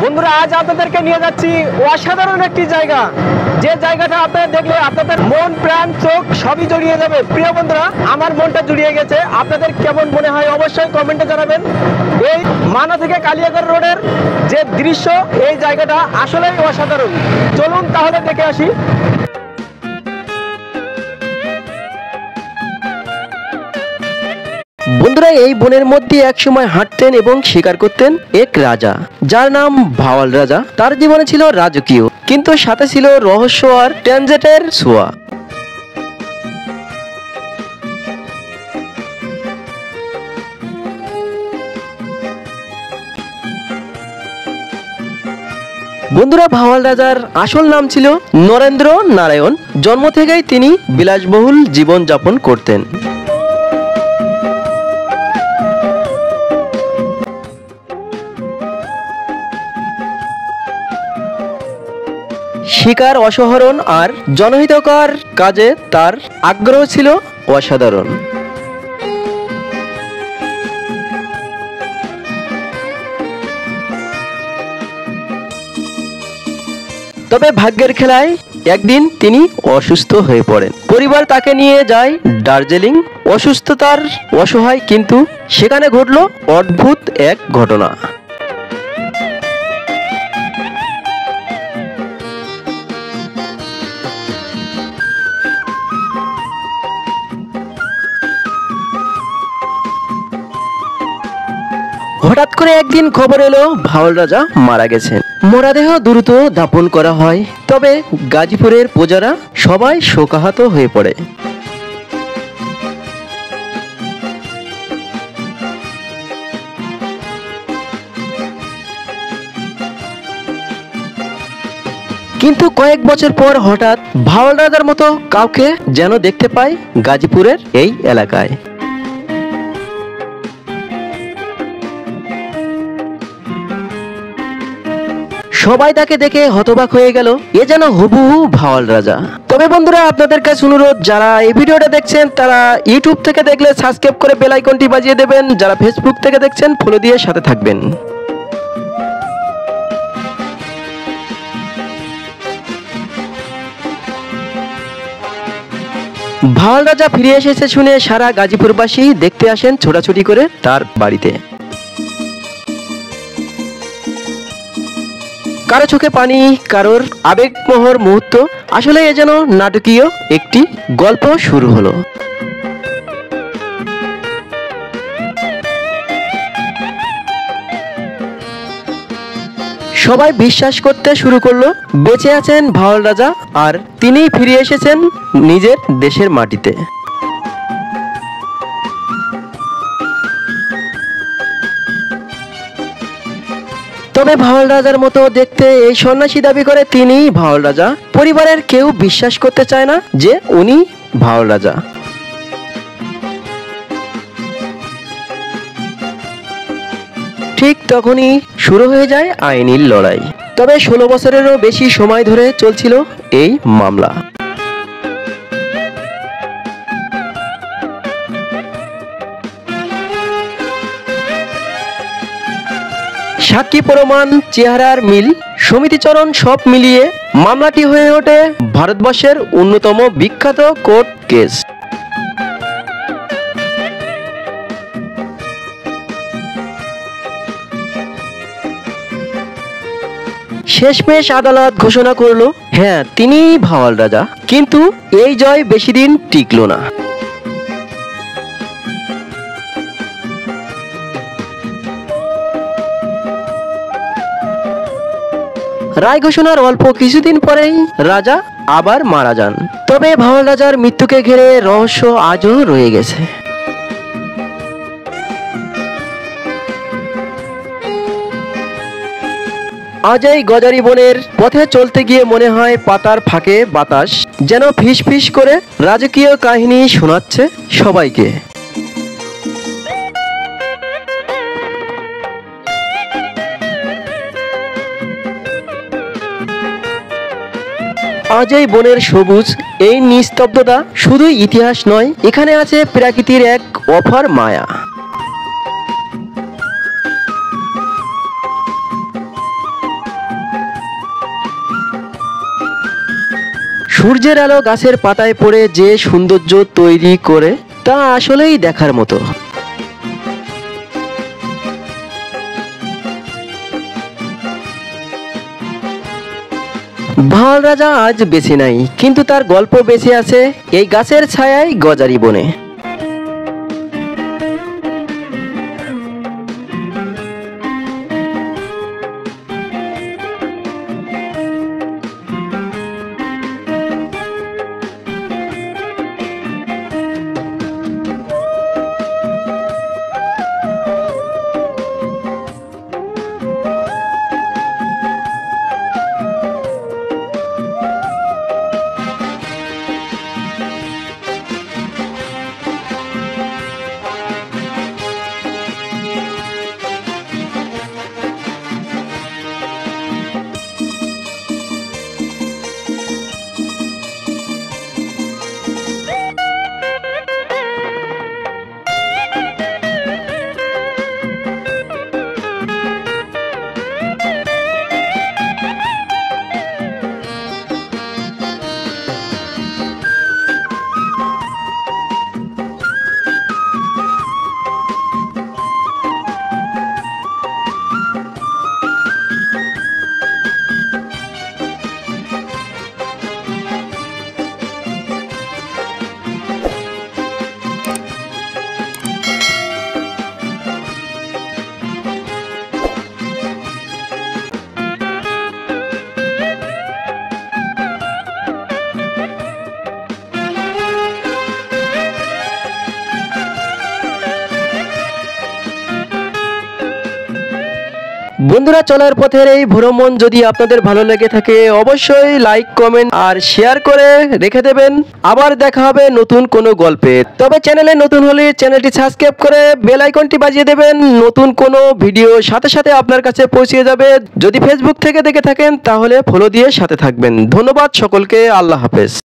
বন্ধুরা আজ আপনাদেরকে নিয়ে যাচ্ছি অসাধারণ একটি জায়গা, যে জায়গাটা আপনারা দেখলে আপনাদের মন প্রাণ চোখ সবই জড়িয়ে যাবে। প্রিয় বন্ধুরা, আমার মনটা জড়িয়ে গেছে। আপনাদের কেমন মনে হয় অবশ্যই কমেন্টে জানাবেন। এই মানা থেকে কালিয়াগড় রোডের যে দৃশ্য, এই জায়গাটা আসলেই অসাধারণ। চলুন তাহলে দেখে আসি। বন্ধুরা, এই বনের মধ্যে একসময় হাঁটতেন এবং শিকার করতেন এক রাজা, যার নাম ভাওয়াল রাজা। তার জীবনে ছিল রাজকীয়, কিন্তু সাথে ছিল রহস্য আর ট্যানজেটের ছোঁয়া। বন্ধুরা, ভাওয়াল রাজার আসল নাম ছিল নরেন্দ্র নারায়ণ। জন্ম থেকেই তিনি বিলাসবহুল জীবন যাপন করতেন। শিকার, অসহরণ আর জনহিতকর কাজে তার আগ্রহ ছিল অসাধারণ। তবে ভাগ্যের খেলায় একদিন তিনি অসুস্থ হয়ে পড়েন। পরিবার তাকে নিয়ে যায় দার্জিলিং। অসুস্থতার অসহায়, কিন্তু সেখানে ঘটল অদ্ভুত এক ঘটনা। হঠাৎ করে একদিন খবর এলো ভাওয়াল রাজা মারা গেছেন। মরদেহ দ্রুত দাফন করা হয়। তবে গাজীপুরের প্রজারা সবাই শোকাহত হয়ে পড়ে। কিন্তু কয়েক বছর পর হঠাৎ ভাওয়াল রাজার মতো কাউকে যেন দেখতে পায় গাজীপুরের এই এলাকায়। সবাই তাকে দেখে হতবাক হয়ে গেল, এ যেন হুবহু ভাওয়াল রাজা। তবে বন্ধুরা, আপনাদের কাছে অনুরোধ, যারা এই ভিডিওটা দেখছেন তারা ইউটিউব থেকে দেখলে সাবস্ক্রাইব করে বেল আইকনটি বাজিয়ে দেবেন। যারা ফেসবুক থেকে দেখছেন ফলো দিয়ে সাথে থাকবেন। ভাওয়াল রাজা ফিরে এসেছে শুনে সারা গাজীপুরবাসী দেখতে আসেন ছোটাছুটি করে তার বাড়িতে। কারো চোখে পানি, কারোর আবেগমোহর মুহূর্ত। আসলে এ যেন নাটকীয় একটি গল্প শুরু হলো। সবাই বিশ্বাস করতে শুরু করলো বেঁচে আছেন ভাওয়াল রাজা, আর তিনিই ফিরে এসেছেন নিজের দেশের মাটিতে। তবে ভাওয়াল রাজার মতো দেখতে এই সন্ন্যাসী দাবি করে তিনিই ভাওয়াল রাজা। পরিবারের কেউ বিশ্বাস করতে চায় না যে উনি ভাওয়াল রাজা। ঠিক তখনই শুরু হয়ে যায় আইনি লড়াই। তবে 16 বছরেরও বেশি সময় ধরে চলছিল এই মামলা। সাক্ষী, প্রমাণ, চেহারার মিল, সমিতিচরণ সব মিলিয়ে মামলাটি হয়ে ওঠে ভারতবর্ষের অন্যতম বিখ্যাত কোর্ট কেস। শেষমেশ আদালত ঘোষণা করলো, হ্যাঁ, তিনিই ভাওয়াল রাজা। কিন্তু এই জয় বেশি দিন টিকল না। রায় ঘোষণার অল্প কিছুদিন পরেই রাজা আবার মারা যান। তবে ভাওয়াল রাজার মৃত্যুকে ঘিরে রহস্য আজও রয়ে গেছে। আজ এই গজারি বনের পথে চলতে গিয়ে মনে হয় পাতার ফাঁকে বাতাস যেন ফিস ফিস করে রাজকীয় কাহিনী শোনাচ্ছে সবাইকে। আজ এই বনের সবুজ, এই নিস্তব্ধতা শুধু ইতিহাস নয়, এখানে আছে প্রকৃতির এক অপার মায়া। সূর্যের আলো গাছের পাতায় পড়ে যে সৌন্দর্য তৈরি করে তা আসলেই দেখার মতো। ভাওয়াল রাজা আজ বেঁচে নাই, কিন্তু তার গল্প বেঁচে আছে এই গাছের ছায়ায় গজারি বনে। বন্ধুরা, চলার পথের এই ভ্রমণ যদি আপনাদের ভালো লেগে থাকে অবশ্যই লাইক, কমেন্ট আর শেয়ার করে রেখে দেবেন। আবার দেখা হবে নতুন কোনো গল্পে। তবে চ্যানেলে নতুন হলে চ্যানেলটি সাবস্ক্রাইব করে বেল আইকনটি বাজিয়ে দেবেন। নতুন কোনো ভিডিও সাথে সাথে আপনার কাছে পৌঁছে যাবে। যদি ফেসবুক থেকে দেখে থাকেন তাহলে ফলো দিয়ে সাথে থাকবেন। ধন্যবাদ সকলকে। আল্লাহ হাফেজ।